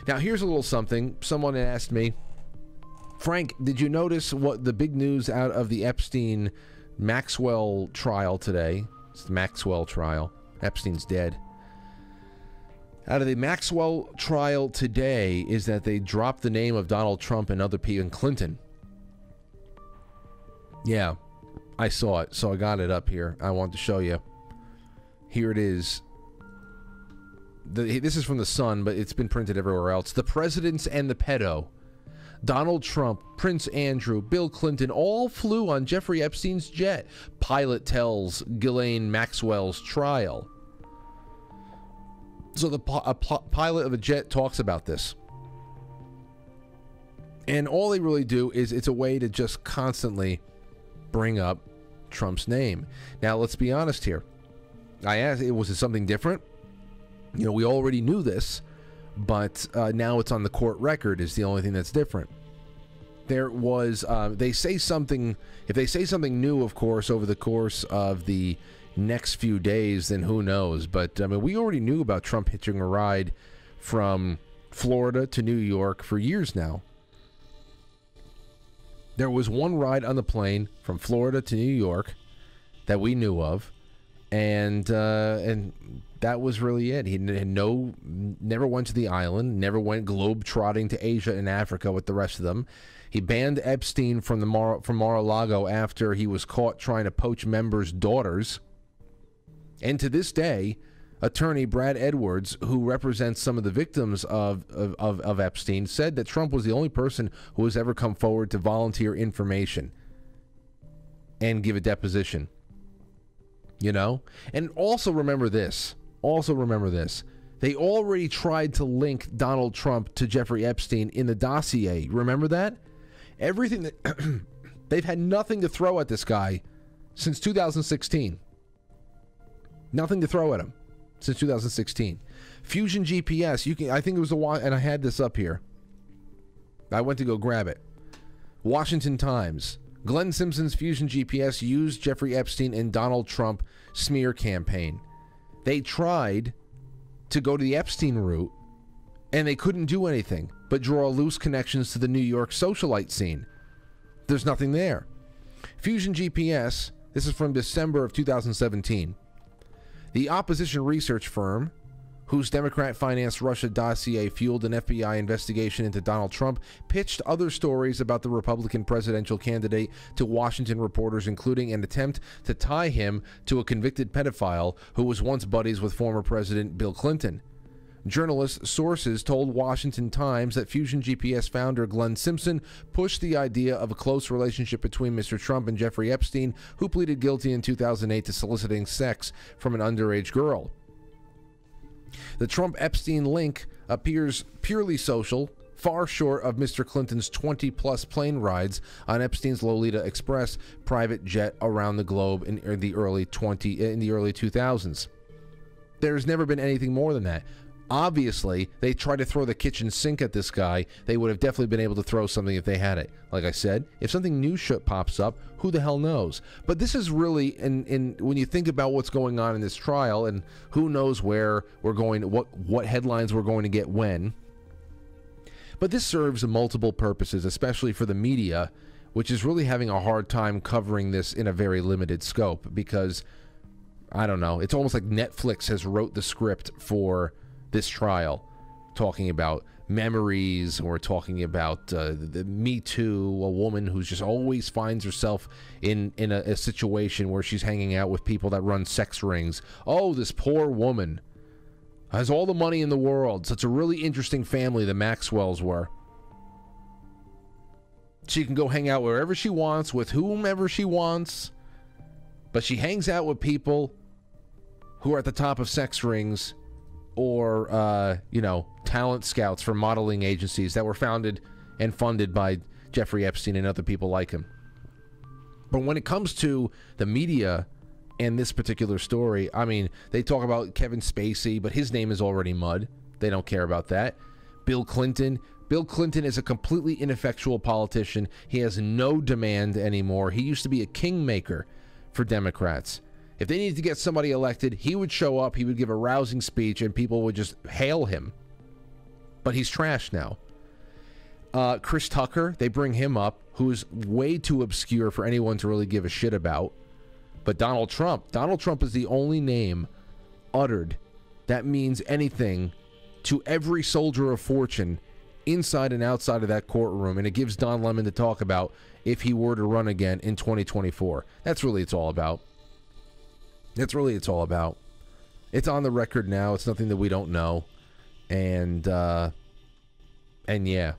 Now, here's a little something. Someone asked me, Frank, did you notice what the big news out of the Epstein Maxwell trial today? It's the Maxwell trial. Epstein's dead. Out of the Maxwell trial today is that they dropped the name of Donald Trump and other people, and Clinton. Yeah, I saw it, so I got it up here. I want to show you. Here it is. This is from The Sun, but it's been printed everywhere else. The presidents and the pedo. Donald Trump, Prince Andrew, Bill Clinton all flew on Jeffrey Epstein's jet. Pilot tells Ghislaine Maxwell's trial. So the pilot of a jet talks about this. And all they really do is it's a way to just constantly bring up Trump's name. Now, let's be honest here. I asked, was it something different? You know, we already knew this, but now it's on the court record is the only thing that's different. There was, they say something, if they say something new, of course, over the course of the next few days, then who knows? But, I mean, we already knew about Trump hitching a ride from Florida to New York for years now. There was one ride on the plane from Florida to New York that we knew of, and that was really it. He never went to the island, never went globe-trotting to Asia and Africa with the rest of them. He banned Epstein from Mar-a-Lago after he was caught trying to poach members' daughters. And to this day, attorney Brad Edwards, who represents some of the victims of Epstein, said that Trump was the only person who has ever come forward to volunteer information and give a deposition. You know? And also remember this. They already tried to link Donald Trump to Jeffrey Epstein in the dossier. Remember that? Everything that they've had nothing to throw at this guy since 2016. Nothing to throw at him since 2016. Fusion GPS, I think it was and I had this up here. I went to go grab it. Washington Times. Glenn Simpson's Fusion GPS used Jeffrey Epstein and Donald Trump smear campaign. They tried to go to the Epstein route, and they couldn't do anything but draw loose connections to the New York socialite scene. There's nothing there. Fusion GPS, this is from December of 2017. The opposition research firm, whose Democrat-financed Russia dossier fueled an FBI investigation into Donald Trump, pitched other stories about the Republican presidential candidate to Washington reporters, including an attempt to tie him to a convicted pedophile who was once buddies with former President Bill Clinton. Journalist sources told Washington Times that Fusion GPS founder Glenn Simpson pushed the idea of a close relationship between Mr. Trump and Jeffrey Epstein, who pleaded guilty in 2008 to soliciting sex from an underage girl. The Trump-Epstein link appears purely social, far short of Mr. Clinton's 20-plus plane rides on Epstein's Lolita Express private jet around the globe in the early 2000s. There's never been anything more than that. Obviously, they tried to throw the kitchen sink at this guy. They would have definitely been able to throw something if they had it. Like I said, if something new pops up, who the hell knows? But this is really, when you think about what's going on in this trial, and who knows where we're going, what headlines we're going to get when. But this serves multiple purposes, especially for the media, which is really having a hard time covering this in a very limited scope, because, I don't know, it's almost like Netflix has wrote the script for this trial, talking about memories, or talking about the Me Too, a woman who just always finds herself in a situation where she's hanging out with people that run sex rings. Oh, this poor woman has all the money in the world. Such a really interesting family the Maxwells were. She can go hang out wherever she wants, with whomever she wants, but she hangs out with people who are at the top of sex rings, or, talent scouts for modeling agencies that were founded and funded by Jeffrey Epstein and other people like him. But when it comes to the media and this particular story, I mean, they talk about Kevin Spacey, but his name is already mud. They don't care about that. Bill Clinton is a completely ineffectual politician. He has no demand anymore. He used to be a kingmaker for Democrats. If they needed to get somebody elected, he would show up, he would give a rousing speech, and people would just hail him. but he's trashed now. Chris Tucker, they bring him up, who is way too obscure for anyone to really give a shit about. But Donald Trump is the only name uttered that means anything to every soldier of fortune inside and outside of that courtroom, and it gives Don Lemon to talk about if he were to run again in 2024. That's really it's all about. That's really it's all about. It's on the record now. It's nothing that we don't know. And yeah.